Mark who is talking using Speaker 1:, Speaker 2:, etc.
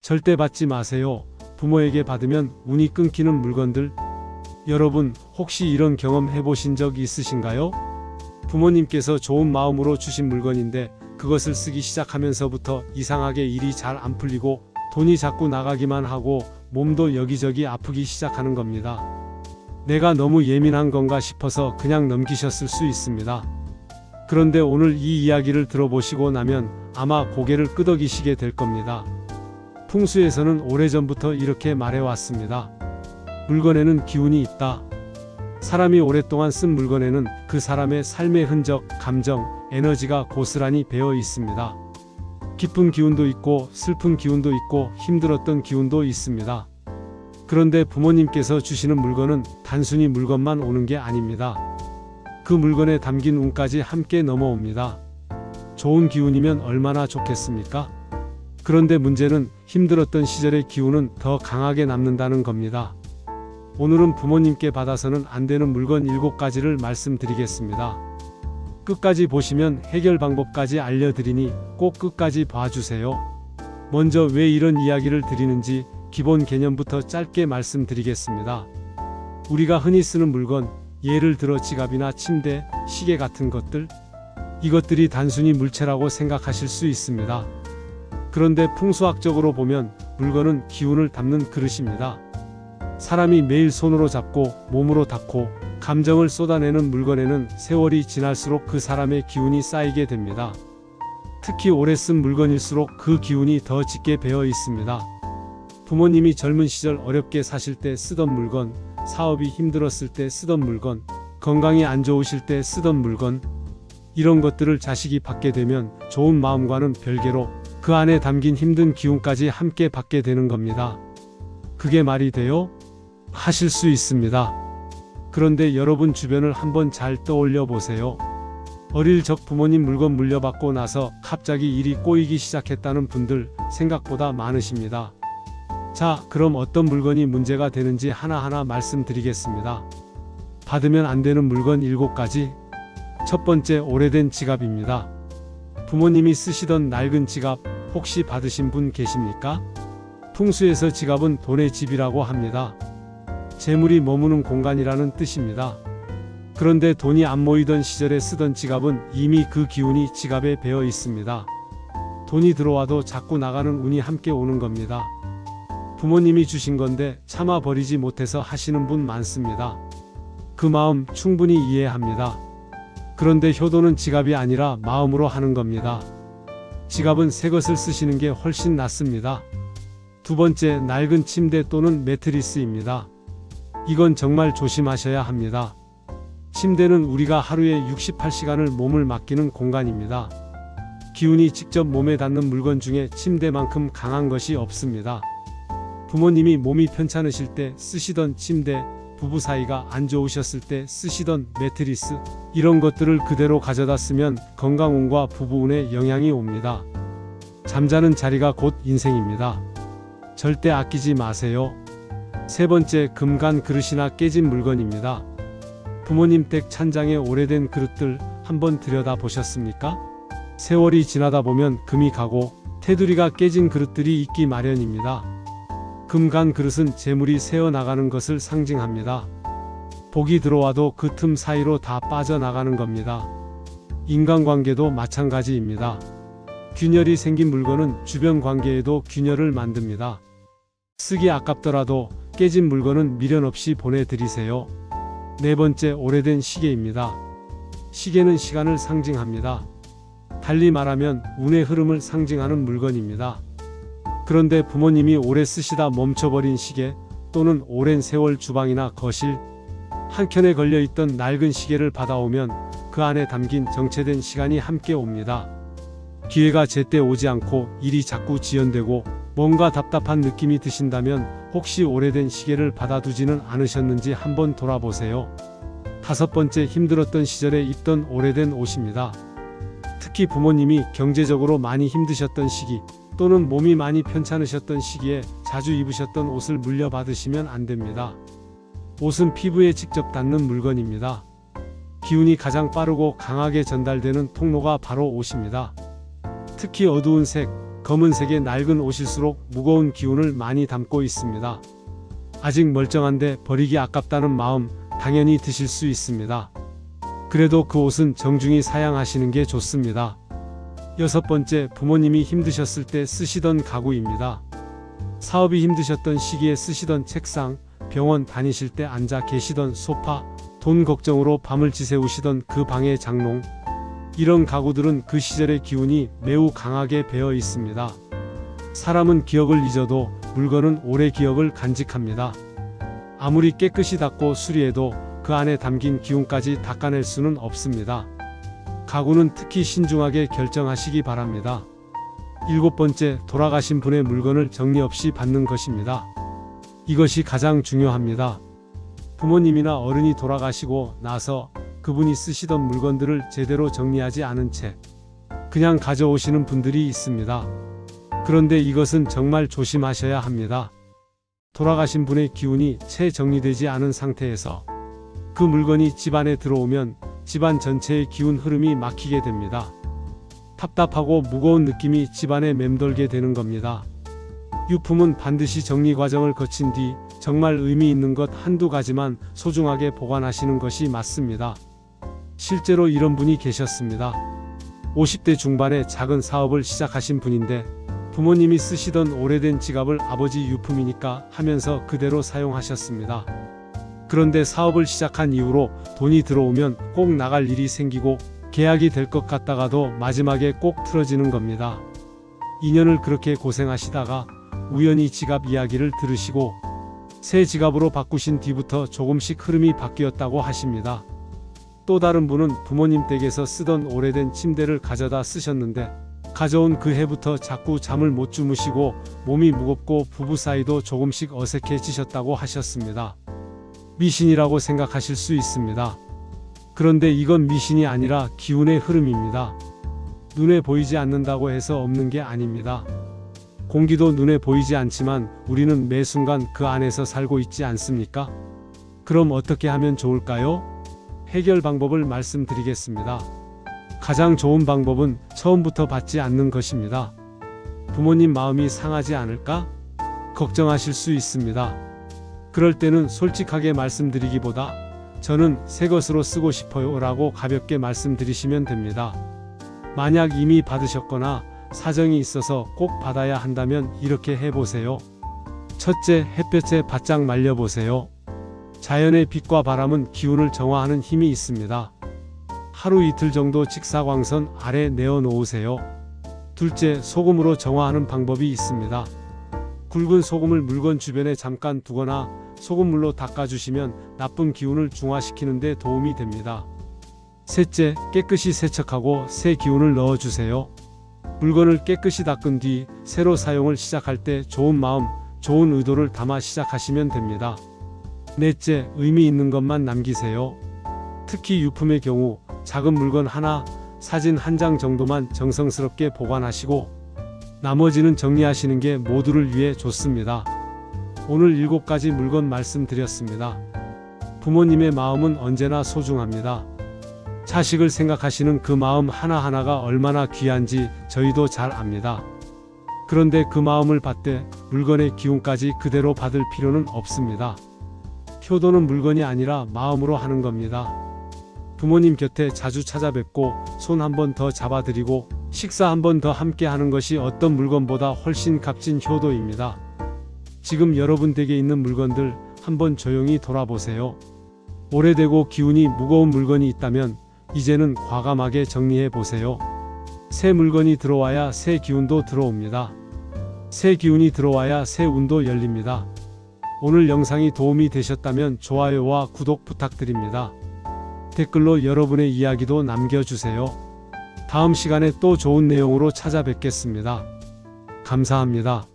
Speaker 1: 절대 받지 마세요. 부모에게 받으면 운이 끊기는 물건들. 여러분, 혹시 이런 경험 해보신 적 있으신가요? 부모님께서 좋은 마음으로 주신 물건인데 그것을 쓰기 시작하면서부터 이상하게 일이 잘 안 풀리고 돈이 자꾸 나가기만 하고 몸도 여기저기 아프기 시작하는 겁니다. 내가 너무 예민한 건가 싶어서 그냥 넘기셨을 수 있습니다. 그런데 오늘 이 이야기를 들어보시고 나면 아마 고개를 끄덕이시게 될 겁니다. 풍수에서는 오래전부터 이렇게 말해왔습니다. 물건에는 기운이 있다. 사람이 오랫동안 쓴 물건에는 그 사람의 삶의 흔적, 감정, 에너지가 고스란히 배어 있습니다. 기쁜 기운도 있고 슬픈 기운도 있고 힘들었던 기운도 있습니다. 그런데 부모님께서 주시는 물건은 단순히 물건만 오는 게 아닙니다. 그 물건에 담긴 운까지 함께 넘어옵니다. 좋은 기운이면 얼마나 좋겠습니까? 그런데 문제는 힘들었던 시절의 기운은 더 강하게 남는다는 겁니다. 오늘은 부모님께 받아서는 안 되는 물건 7가지를 말씀드리겠습니다. 끝까지 보시면 해결 방법까지 알려드리니 꼭 끝까지 봐주세요. 먼저 왜 이런 이야기를 드리는지 기본 개념부터 짧게 말씀드리겠습니다. 우리가 흔히 쓰는 물건, 예를 들어 지갑이나 침대, 시계 같은 것들, 이것들이 단순히 물체라고 생각하실 수 있습니다. 그런데 풍수학적으로 보면 물건은 기운을 담는 그릇입니다. 사람이 매일 손으로 잡고 몸으로 닿고 감정을 쏟아내는 물건에는 세월이 지날수록 그 사람의 기운이 쌓이게 됩니다. 특히 오래 쓴 물건일수록 그 기운이 더 짙게 배어 있습니다. 부모님이 젊은 시절 어렵게 사실 때 쓰던 물건, 사업이 힘들었을 때 쓰던 물건, 건강이 안 좋으실 때 쓰던 물건, 이런 것들을 자식이 받게 되면 좋은 마음과는 별개로 그 안에 담긴 힘든 기운까지 함께 받게 되는 겁니다. 그게 말이 돼요? 하실 수 있습니다. 그런데 여러분 주변을 한번 잘 떠올려 보세요. 어릴 적 부모님 물건 물려받고 나서 갑자기 일이 꼬이기 시작했다는 분들 생각보다 많으십니다. 자, 그럼 어떤 물건이 문제가 되는지 하나하나 말씀드리겠습니다. 받으면 안 되는 물건 7가지. 첫 번째, 오래된 지갑입니다. 부모님이 쓰시던 낡은 지갑 혹시 받으신 분 계십니까? 풍수에서 지갑은 돈의 집이라고 합니다. 재물이 머무는 공간이라는 뜻입니다. 그런데 돈이 안 모이던 시절에 쓰던 지갑은 이미 그 기운이 지갑에 배어 있습니다. 돈이 들어와도 자꾸 나가는 운이 함께 오는 겁니다. 부모님이 주신 건데 참아 버리지 못해서 하시는 분 많습니다. 그 마음 충분히 이해합니다. 그런데 효도는 지갑이 아니라 마음으로 하는 겁니다. 지갑은 새 것을 쓰시는 게 훨씬 낫습니다. 두 번째, 낡은 침대 또는 매트리스입니다. 이건 정말 조심하셔야 합니다. 침대는 우리가 하루에 68시간을 몸을 맡기는 공간입니다. 기운이 직접 몸에 닿는 물건 중에 침대만큼 강한 것이 없습니다. 부모님이 몸이 편찮으실 때 쓰시던 침대, 부부 사이가 안 좋으셨을 때 쓰시던 매트리스, 이런 것들을 그대로 가져다 쓰면 건강운과 부부운에 영향이 옵니다. 잠자는 자리가 곧 인생입니다. 절대 아끼지 마세요. 세 번째, 금간 그릇이나 깨진 물건입니다. 부모님 댁 찬장에 오래된 그릇들 한번 들여다보셨습니까? 세월이 지나다 보면 금이 가고 테두리가 깨진 그릇들이 있기 마련입니다. 금간 그릇은 재물이 새어나가는 것을 상징합니다. 복이 들어와도 그 틈 사이로 다 빠져나가는 겁니다. 인간관계도 마찬가지입니다. 균열이 생긴 물건은 주변 관계에도 균열을 만듭니다. 쓰기 아깝더라도 깨진 물건은 미련 없이 보내드리세요. 네 번째, 오래된 시계입니다. 시계는 시간을 상징합니다. 달리 말하면 운의 흐름을 상징하는 물건입니다. 그런데 부모님이 오래 쓰시다 멈춰버린 시계 또는 오랜 세월 주방이나 거실, 한켠에 걸려있던 낡은 시계를 받아오면 그 안에 담긴 정체된 시간이 함께 옵니다. 기회가 제때 오지 않고 일이 자꾸 지연되고 뭔가 답답한 느낌이 드신다면 혹시 오래된 시계를 받아두지는 않으셨는지 한번 돌아보세요. 다섯 번째, 힘들었던 시절에 입던 오래된 옷입니다. 특히 부모님이 경제적으로 많이 힘드셨던 시기 또는 몸이 많이 편찮으셨던 시기에 자주 입으셨던 옷을 물려받으시면 안 됩니다. 옷은 피부에 직접 닿는 물건입니다. 기운이 가장 빠르고 강하게 전달되는 통로가 바로 옷입니다. 특히 어두운 색, 검은색의 낡은 옷일수록 무거운 기운을 많이 담고 있습니다. 아직 멀쩡한데 버리기 아깝다는 마음 당연히 드실 수 있습니다. 그래도 그 옷은 정중히 사양하시는 게 좋습니다. 6번째, 부모님이 힘드셨을 때 쓰시던 가구입니다. 사업이 힘드셨던 시기에 쓰시던 책상, 병원 다니실 때 앉아 계시던 소파, 돈 걱정으로 밤을 지새우시던 그 방의 장롱, 이런 가구들은 그 시절의 기운이 매우 강하게 배어 있습니다. 사람은 기억을 잊어도 물건은 오래 기억을 간직합니다. 아무리 깨끗이 닦고 수리해도 그 안에 담긴 기운까지 닦아낼 수는 없습니다. 가구는 특히 신중하게 결정하시기 바랍니다. 7번째, 돌아가신 분의 물건을 정리 없이 받는 것입니다. 이것이 가장 중요합니다. 부모님이나 어른이 돌아가시고 나서 그분이 쓰시던 물건들을 제대로 정리하지 않은 채 그냥 가져오시는 분들이 있습니다. 그런데 이것은 정말 조심하셔야 합니다. 돌아가신 분의 기운이 채 정리되지 않은 상태에서 그 물건이 집안에 들어오면 집안 전체의 기운 흐름이 막히게 됩니다. 답답하고 무거운 느낌이 집안에 맴돌게 되는 겁니다. 유품은 반드시 정리 과정을 거친 뒤 정말 의미 있는 것 한두 가지만 소중하게 보관하시는 것이 맞습니다. 실제로 이런 분이 계셨습니다. 50대 중반에 작은 사업을 시작하신 분인데 부모님이 쓰시던 오래된 지갑을 아버지 유품이니까 하면서 그대로 사용하셨습니다. 그런데 사업을 시작한 이후로 돈이 들어오면 꼭 나갈 일이 생기고 계약이 될 것 같다가도 마지막에 꼭 틀어지는 겁니다. 2년을 그렇게 고생하시다가 우연히 지갑 이야기를 들으시고 새 지갑으로 바꾸신 뒤부터 조금씩 흐름이 바뀌었다고 하십니다. 또 다른 분은 부모님 댁에서 쓰던 오래된 침대를 가져다 쓰셨는데 가져온 그 해부터 자꾸 잠을 못 주무시고 몸이 무겁고 부부 사이도 조금씩 어색해지셨다고 하셨습니다. 미신이라고 생각하실 수 있습니다. 그런데 이건 미신이 아니라 기운의 흐름입니다. 눈에 보이지 않는다고 해서 없는 게 아닙니다. 공기도 눈에 보이지 않지만 우리는 매 순간 그 안에서 살고 있지 않습니까? 그럼 어떻게 하면 좋을까요? 해결 방법을 말씀드리겠습니다. 가장 좋은 방법은 처음부터 받지 않는 것입니다. 부모님 마음이 상하지 않을까? 걱정하실 수 있습니다. 그럴 때는 솔직하게 말씀드리기보다 저는 새 것으로 쓰고 싶어요 라고 가볍게 말씀드리시면 됩니다. 만약 이미 받으셨거나 사정이 있어서 꼭 받아야 한다면 이렇게 해보세요. 첫째, 햇볕에 바짝 말려보세요. 자연의 빛과 바람은 기운을 정화하는 힘이 있습니다. 하루 이틀 정도 직사광선 아래 내어놓으세요. 둘째, 소금으로 정화하는 방법이 있습니다. 굵은 소금을 물건 주변에 잠깐 두거나 소금물로 닦아주시면 나쁜 기운을 중화시키는 데 도움이 됩니다. 셋째, 깨끗이 세척하고 새 기운을 넣어주세요. 물건을 깨끗이 닦은 뒤 새로 사용을 시작할 때 좋은 마음, 좋은 의도를 담아 시작하시면 됩니다. 넷째, 의미 있는 것만 남기세요. 특히 유품의 경우 작은 물건 하나, 사진 한 장 정도만 정성스럽게 보관하시고 나머지는 정리하시는 게 모두를 위해 좋습니다. 오늘 7가지 물건 말씀드렸습니다. 부모님의 마음은 언제나 소중합니다. 자식을 생각하시는 그 마음 하나하나가 얼마나 귀한지 저희도 잘 압니다. 그런데 그 마음을 받되 물건의 기운까지 그대로 받을 필요는 없습니다. 효도는 물건이 아니라 마음으로 하는 겁니다. 부모님 곁에 자주 찾아뵙고 손 한 번 더 잡아드리고 식사 한 번 더 함께 하는 것이 어떤 물건보다 훨씬 값진 효도입니다. 지금 여러분 댁에 있는 물건들 한번 조용히 돌아보세요. 오래되고 기운이 무거운 물건이 있다면 이제는 과감하게 정리해 보세요. 새 물건이 들어와야 새 기운도 들어옵니다. 새 기운이 들어와야 새 운도 열립니다. 오늘 영상이 도움이 되셨다면 좋아요와 구독 부탁드립니다. 댓글로 여러분의 이야기도 남겨주세요. 다음 시간에 또 좋은 내용으로 찾아뵙겠습니다. 감사합니다.